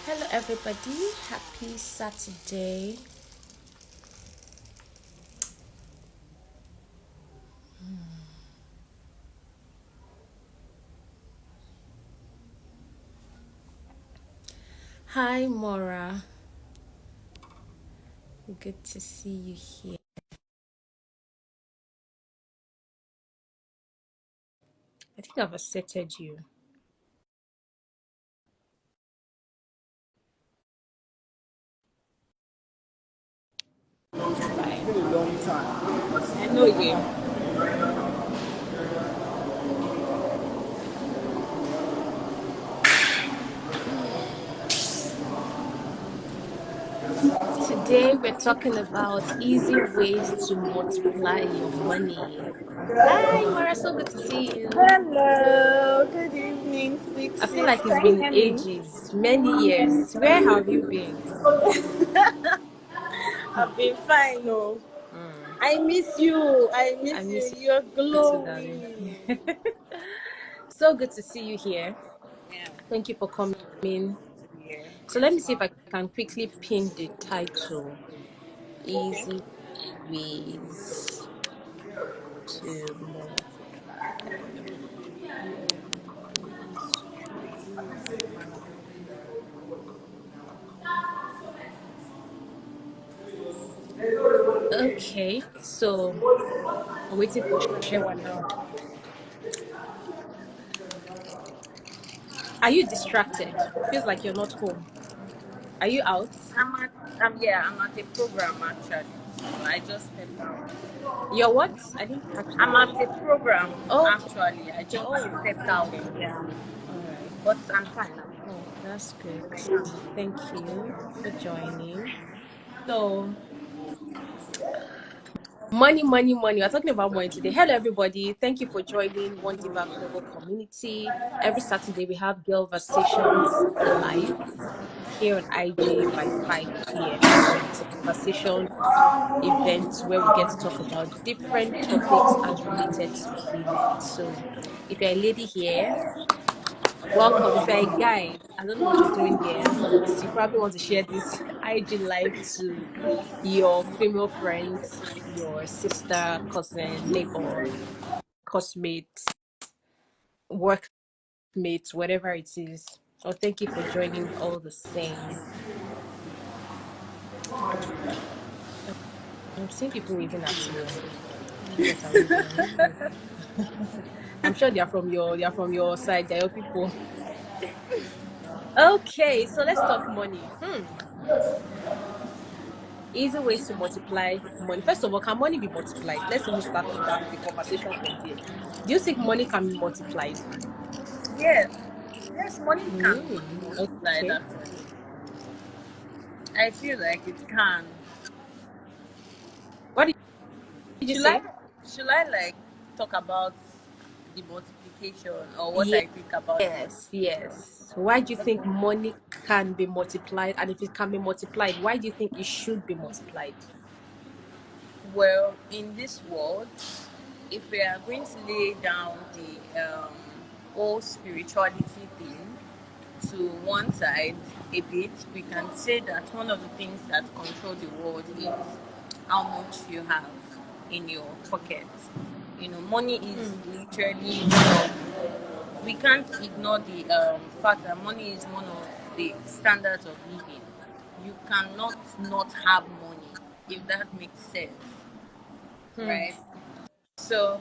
Hello, everybody. Happy Saturday. Hi, Mora. Good to see you here. I think I've accepted you. Bye. Been a long time. I know you. Today, we're talking about easy ways to multiply your money. Hi, Mora. So good to see you. Hello, good evening, sweet I feel sis. like it's Can you been hear me? ages, many years. Where have you been? I've been fine, oh. Mm, I miss you. I I miss you. miss You're you too, darling. glowing. So good to see you here. Yeah. Thank you for coming. Yeah. So let Yes, me see if ma'am. I can quickly pin the title. Okay. Easy ways to multiply your menstrual money. Okay, so I'm waiting for share one now. Are you distracted? Feels like you're not home. Are you out? I'm at a program actually. So I just stepped out. You're what? I didn't catch I'm that. at a program Oh, actually. I just oh, stepped out. okay. Yeah. All right. But I'm fine. I'm fine. Oh, that's good. Thank you for joining. So, money. We're talking about money today. Hello, everybody. Thank you for joining Wondiva Global Community. Every Saturday, we have Girlversations live here on IG by 5 p.m. It's a conversation event where we get to talk about different topics as related to women. So, if you're a lady here, welcome. If you're a guy, I don't know what you're doing here, but you probably want to share this IG live to your female friends, your sister, cousin, neighbor, cosmate, workmate, whatever it is. Oh, thank you for joining all the same. I'm seeing people waving at you. I don't know what are waving. I'm sure they are from your side. They're your people. Okay, so let's talk money. Easy ways to multiply money. First of all, can money be multiplied? Let's even start the conversation from there. Do you think money can be multiplied? Yes. Yes, money can be multiplied Okay. actually. I feel like it can. What did you Should I say? should I like talk about the multiplication or what I think about the multiplication? Yes. Why do you think money can be multiplied? And if it can be multiplied, why do you think it should be multiplied? Well, in this world, if we are going to lay down the whole spirituality thing to one side a bit, we can say that one of the things that control the world is how much you have in your pocket. You know, money is literally one of, we can't ignore the fact that money is one of the standards of living. You cannot not have money, if that makes sense, Hmm. right? So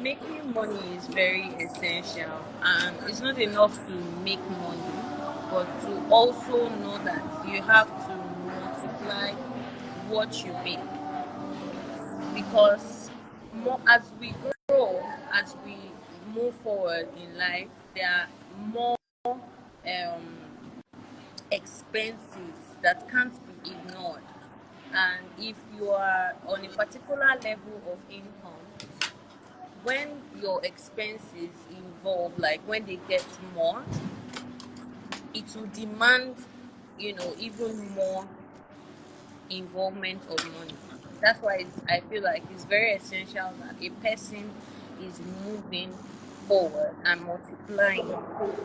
making money is very essential, and it's not enough to make money, but to also know that you have to multiply what you make, because more as we grow, as we move forward in life, there are more expenses that can't be ignored. And if you are on a particular level of income, when your expenses involve, like when they get more, it will demand, even more involvement of money. That's why I feel like it's very essential that a person is moving forward and multiplying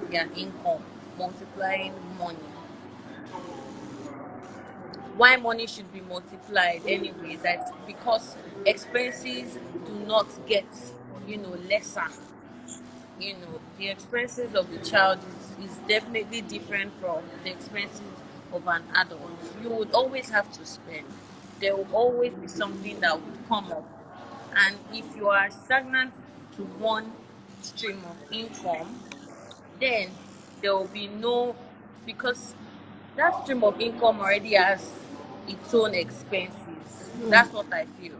their income, multiplying money. why money should be multiplied anyways, that because expenses do not get, lesser. The expenses of the child is definitely different from the expenses of an adult. You would always have to spend. There will always be something that would come up. And if you are stagnant to one stream of income, then there will be no, because that stream of income already has its own expenses. That's what I feel.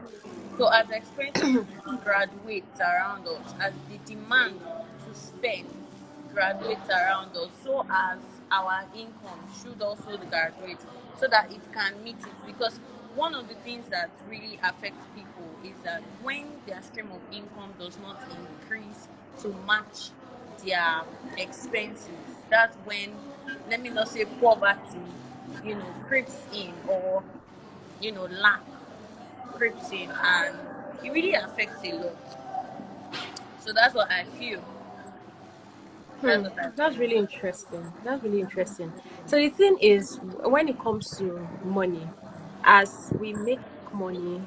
So as expenses graduate around us, as the demand to spend graduates around us, so as our income should also graduate, so that it can meet it. Because one of the things that really affects people is that when their stream of income does not increase to match their expenses, that's when, let me not say poverty, creeps in, or lack creeps in, and it really affects a lot. So that's what I feel. That's what I That's feel. really interesting. That's really interesting. So the thing is, when it comes to money, as we make money,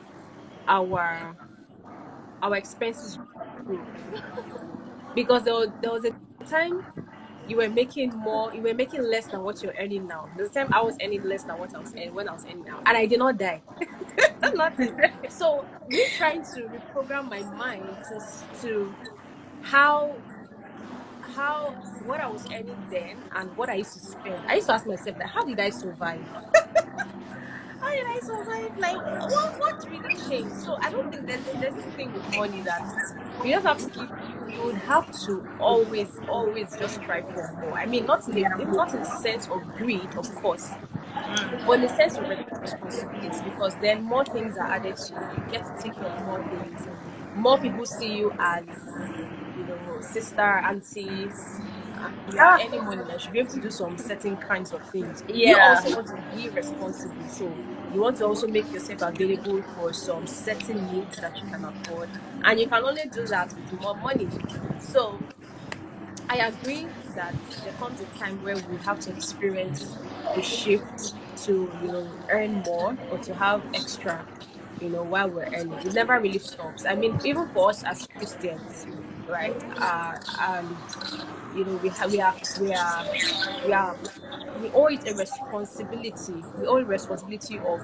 our our expenses grow. Because there was a time you were making less than what you're earning now. There's a time I was earning less than what I was earning when I was earning now, and I did not die. Nothing. So me trying to reprogram my mind to how what I was earning then and what I used to spend. I used to ask myself, like, how did I survive? How did I survive? Like, what really changed? So I don't think there's this thing with money that you just have to keep. You would have to always just strive for more. I mean, not in the sense of greed, of course, but in the sense of responsibility, because then more things are added to you. You get to take care of more things. More people see you as, sister, auntie. You are Ah, earning money now. You should be able to do some certain kinds of things. You yeah. also want to be responsible. So you want to also make yourself available for some certain needs that you can afford. And you can only do that with more money. So I agree that there comes a time where we have to experience the shift to, earn more or to have extra, while we're earning. It never really stops. I mean, even for us as Christians, right? And we are we owe it a responsibility. We owe a responsibility of,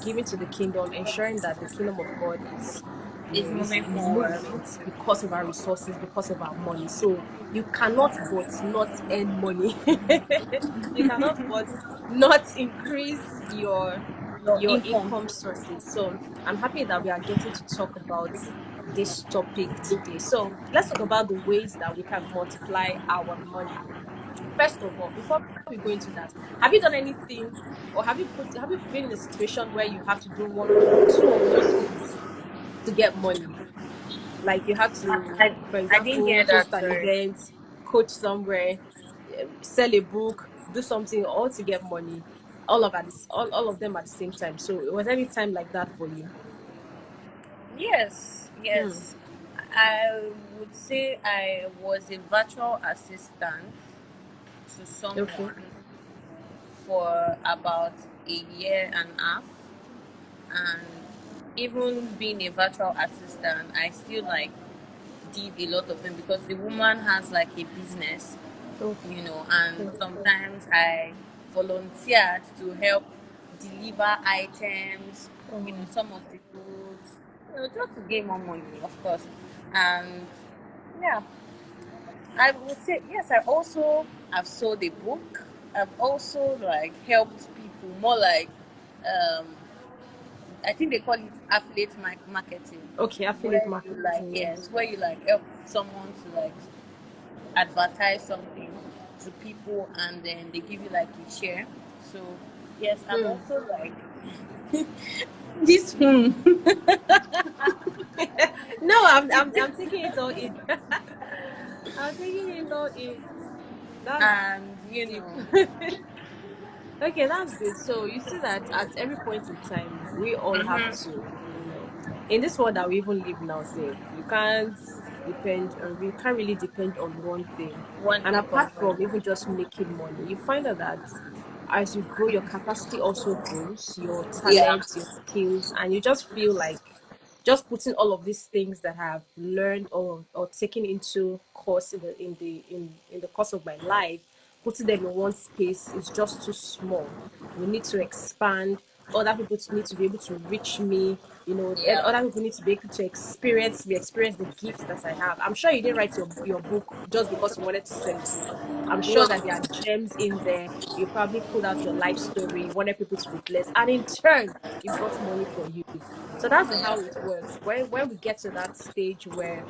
giving to the kingdom, ensuring that the kingdom of God is, It's is moving in forward. movement because of our resources, because of our money. So you cannot but not earn money. You cannot but not increase Your your income. income sources. So I'm happy that we are getting to talk about this topic today. So let's talk about the ways that we can multiply our money. First of all, before we go into that, have you done anything, or have you been in a situation where you have to do two or more things to get money? Like you have to, for I didn't example, hear host that. an Sorry. event, coach somewhere, sell a book, do something, all to get money. All of them at the same time. So was there any time like that for you? Yes, Hmm. yes. I would say I was a virtual assistant to Okay. someone for about a year and a half, and even being a virtual assistant, I still like did a lot of them because the woman has like a business, Okay. and Okay. sometimes I volunteered to help deliver items, Oh, some of the goods, just to gain more money, of course. And yeah, I would say yes. I also have sold a book. I've also like helped people more like, um, I think they call it affiliate marketing, okay. Affiliate where you like, marketing. yes, Yes. where you like help someone to like advertise something to people, and then they give you like a share. So yes, I'm Hmm. also like this. No, I'm taking it all in. I'm taking it all in. That's And deep. Okay, that's good. So you see that at every point in time, we all have mhm, to, in this world that we even live now, say we can't really depend on one thing. one And income. apart from even just making money, you find out that as you grow, your capacity also grows, your Yeah. talents, your skills, and you just feel like just putting all of these things that I've learned or taken into course in the course of my life, putting them in one space is just too small. We need to expand. Other people need to be able to reach me. You know, and Yeah. other people need to be able to experience the gifts that I have. I'm sure you didn't write your book just because you wanted to sell a book. I'm sure No. that there are gems in there. You probably put out your life story, you wanted people to be blessed, and in turn, it brought money for you. So that's how it works. When we get to that stage where,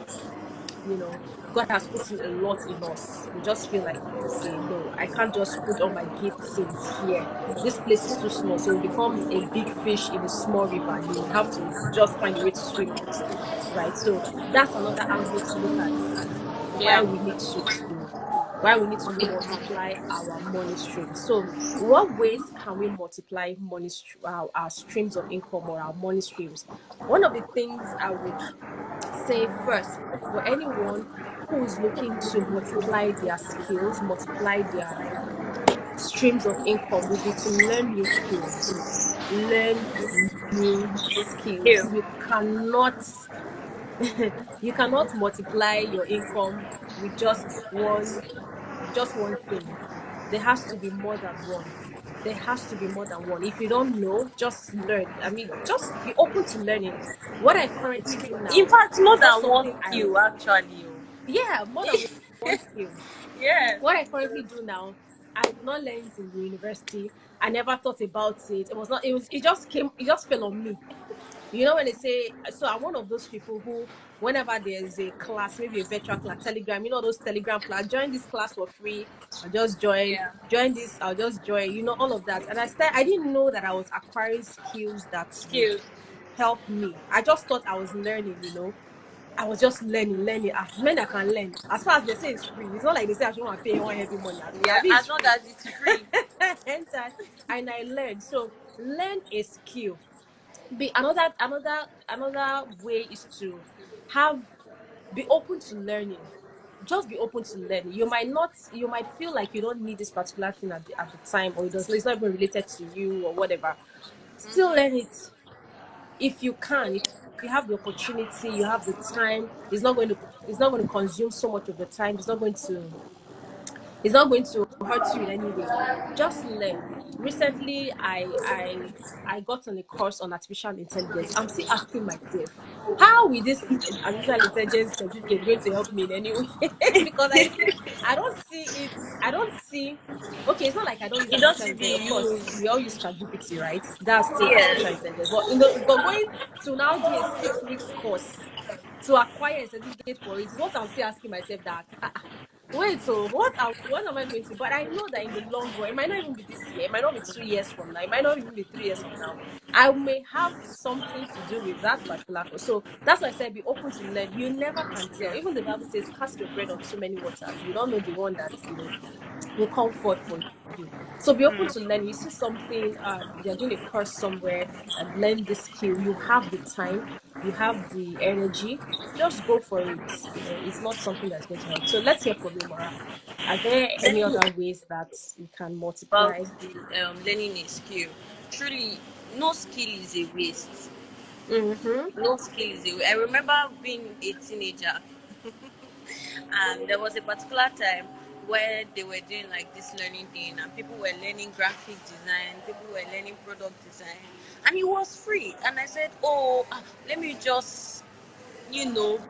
you know, God has put in a lot in us, we just feel like, okay, no, I can't just put all my gifts in here. This place is too small. So we become a big fish in a small river. You have to just find a way to swim out. Right. So that's another angle to look at why Yeah. we need to multiply our money streams. So, what ways can we multiply our streams of income or our money streams? One of the things I would say first for anyone who is looking to multiply their skills, multiply their streams of income, would be to learn new skills. Learn new skills. You. You cannot multiply your income with just one thing. There has to be more than one. There has to be more than one. If you don't know, just learn. I mean, just be open to learning. What I currently do In now fact, more is not than one something I, skill actually. yeah, more than one skill. Yes. What I currently do now, I did not learn it in the university. I never thought about it. It was not, it just came, it just fell on me. You know, when they say, so I'm one of those people who, whenever there's a class, maybe a virtual class, Telegram, you know, those Telegram class, join this class for free. I'll just Yeah. join this, I'll just join, you know, all of that. And I didn't know that I was acquiring skills that would Skills. help me. I just thought I was learning, you know. I was just learning. Ah, men that can learn. As far as they say it's free, it's not like they say I should want to pay one heavy money. Yeah. It's As long free. as it's free. And I learned. So learn a skill. Be another way is to have be open to learning. Just be open to learning. You might feel like you don't need this particular thing at the time, or it's not even related to you or whatever. Still learn it if you can. If you have the opportunity, you have the time, it's not going to consume so much of the time. It's not going to hurt you in any way. Just learn. Recently, I got on a course on artificial intelligence. I'm still asking myself, how will this artificial intelligence certificate going to help me in any way? Because I don't see it. I don't see. Okay, it's not like I don't use It artificial doesn't intelligence. be Of course, used. we all use ChatGPT, right? That's still Yes. artificial intelligence. But going to now do a 6 weeks course to acquire a certificate for it is what I'm still asking myself, that wait, so what am I going to? But I know that in the long run, it might not even be this year, it might not be 2 years from now, it might not even be 3 years from now. I may have something to do with that particular course. So that's why I said be open to learn. You never can tell. Even the Bible says, cast your bread on too many waters. You don't know the one that will come forth for you. So be open to learn. You see something, you're doing a course somewhere and learn this skill. You have the time, you have the energy. Just go for it. You know, it's not something that's going to hurt. So let's hear from you, Mara. Are there any Learning other ways that you can about multiply? the learning a skill. Truly, no skill is a waste. Mm-hmm. No skill is a waste. I remember being a teenager, and there was a particular time where they were doing like this learning thing, and people were learning graphic design, people were learning product design, and it was free. And I said, oh, let me just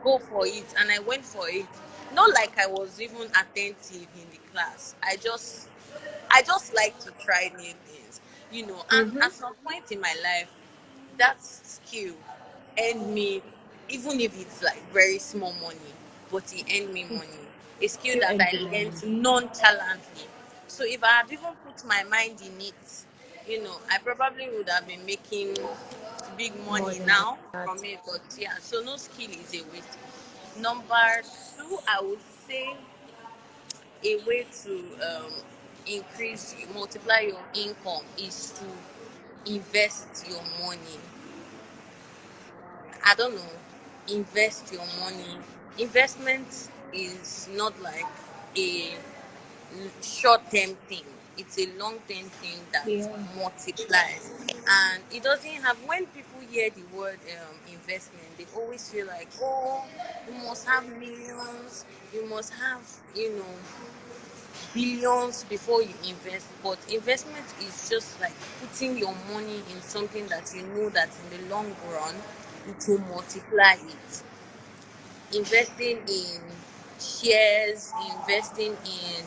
go for it. And I went for it. Not like I was even attentive in the class. I just like to try new things, and Mm-hmm. at some point in my life, that skill earned me, even if it's like very small money, but it earned me money. A skill Still that end I you money. learned nonchalantly. So if I had even put my mind in it, I probably would have been making big More money than now that. from it. But yeah, so no skill is a waste. Number two, I would say a way to multiply your income is to invest your money. I don't know, invest your money. Investment is not like a short term thing. It's a long-term thing that Yeah. multiplies. And it doesn't have, when people hear the word investment, they always feel like, oh, you must have millions, you must have, billions before you invest. But investment is just like putting your money in something that you know that in the long run it will multiply it. Investing in shares, investing in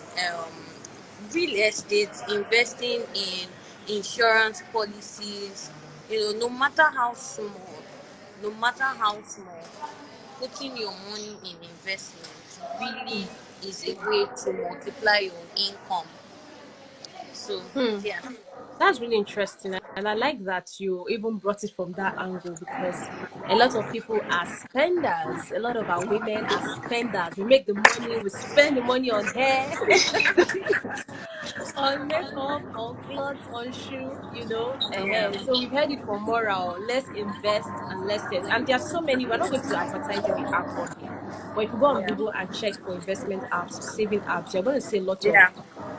real estate, investing in insurance policies, no matter how small, no matter how small, putting your money in investment really is a way to multiply your income. So, Hmm. yeah. That's really interesting. And I like that you even brought it from that angle because a lot of people are spenders. A lot of our women are spenders. We make the money, we spend the money on hair, on makeup, on clothes, on shoe, Yeah. So we've heard it from Moral. Let's invest and let's save. And there are so many. We're not going to advertise any app on here. But if you go on Yeah. Google and check for investment apps, saving apps, you're going to see a lot of Yeah.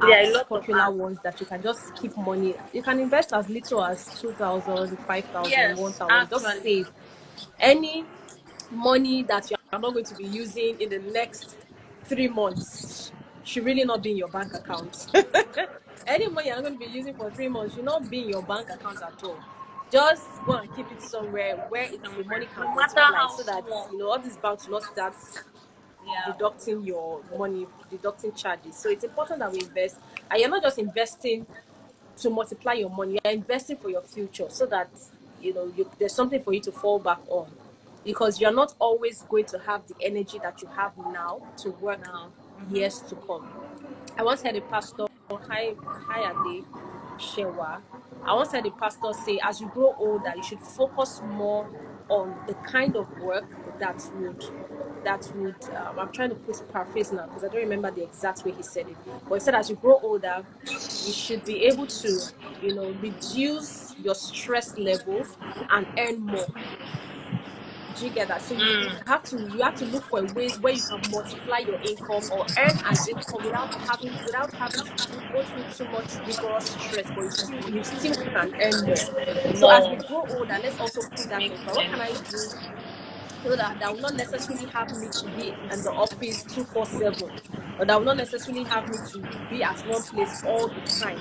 Yeah, a apps, lot of popular apps. ones that you can just keep money. You can invest as little as 2,000, 5,000, one Yes, thousand. Just actually. save any money that you are not going to be using in the next 3 months should really not be in your bank account. Any money you're not going to be using for 3 months should not be in your bank account at all. Just go and keep it somewhere where the money Somewhere. can No matter multiply how so that small. all these banks will not start Yeah. deducting your money, deducting charges. So it's important that we invest, and you're not just investing to multiply your money, you're investing for your future so that there's something for you to fall back on, because you're not always going to have the energy that you have now to work Now. years to come. I once heard a pastor, hi Ade Shewa. I once heard a pastor say, as you grow older, you should focus more on the kind of work I'm trying to put paraphrase now because I don't remember the exact way he said it. But he said, as you grow older, you should be able to, reduce your stress level and earn more. Do you get that? So you have to look for ways where you can multiply your income or earn an income without having to go through too much rigorous stress, but you still can earn more. So as we More. grow older, let's also put that in. Makes So what can sense. I do so that will not necessarily have me to be in the office 247, or that will not necessarily have me to be at one place all the time,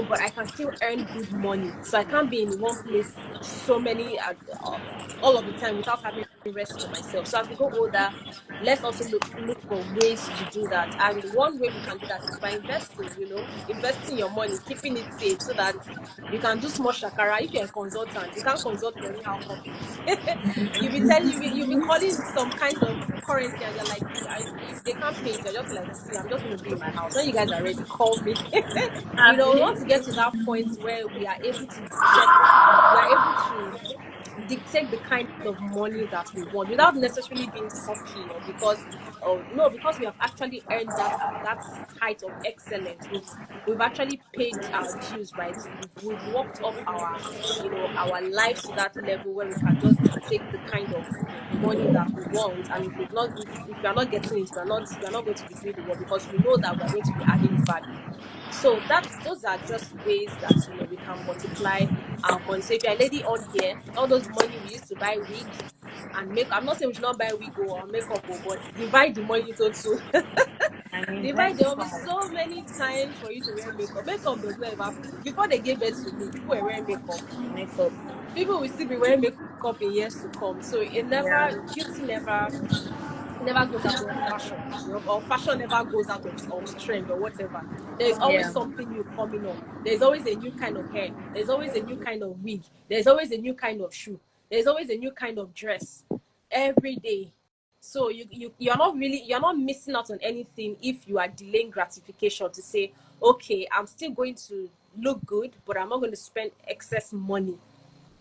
but I can still earn good money. So I can't be in one place so many all of the time without having rest for myself. So as we go older, let's also look for ways to do that. And one way we can do that is by investing, investing your money, keeping it safe so that you can do small shakara. If you're a consultant, you can't consult for anyhow companies. You'll be calling some kinds of currency and you're like, if they can't pay it, you're just like, see, I'm just going to be in my house. When you guys are ready, call me. We Happy. want to get to that point where we are able to dictate the kind of money that we want without necessarily being cocky, or because we have actually earned that height of excellence. We've actually paid our dues, right? We've walked up our lives to that level where we can just dictate the kind of money that we want. And if we are not getting it, we are not going to be doing the work, because we know that we are going to be adding value. So those are just ways that we can multiply our money. So if you're a lady on here, all those money we used to buy wig and make, I'm not saying we should not buy wig or makeup, but divide the money into two. And Divide, there invest will be some. so many times for you to wear makeup. Makeup does not ever finish. Before they gave birth to me, people were wearing makeup. Makeup. People will still be wearing makeup in years to come. So Yeah. beauty never goes out of fashion, or fashion never goes out of trend or whatever. There's always Yeah. something new coming up. There's always a new kind of hair. There's always a new kind of wig. There's always a new kind of shoe. There's always a new kind of dress every day. So you're not missing out on anything if you are delaying gratification to say, okay, I'm still going to look good, but I'm not going to spend excess money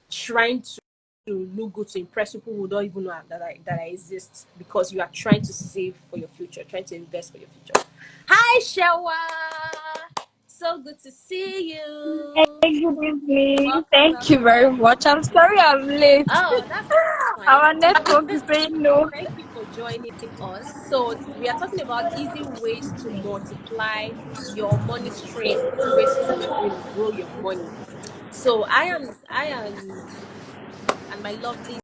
trying to look good to impress people who don't even know that I exist, because you are trying to save for your future, trying to invest for your future. Hi, Shewa. So good to see Hey, you. good evening. Welcome, Thank you very welcome. much. I'm sorry I'm late. Oh, that's fine. Our network is saying no. Thank you for joining us. So we are talking about easy ways to multiply your money stream, easy ways to grow your money. So I am and my lovely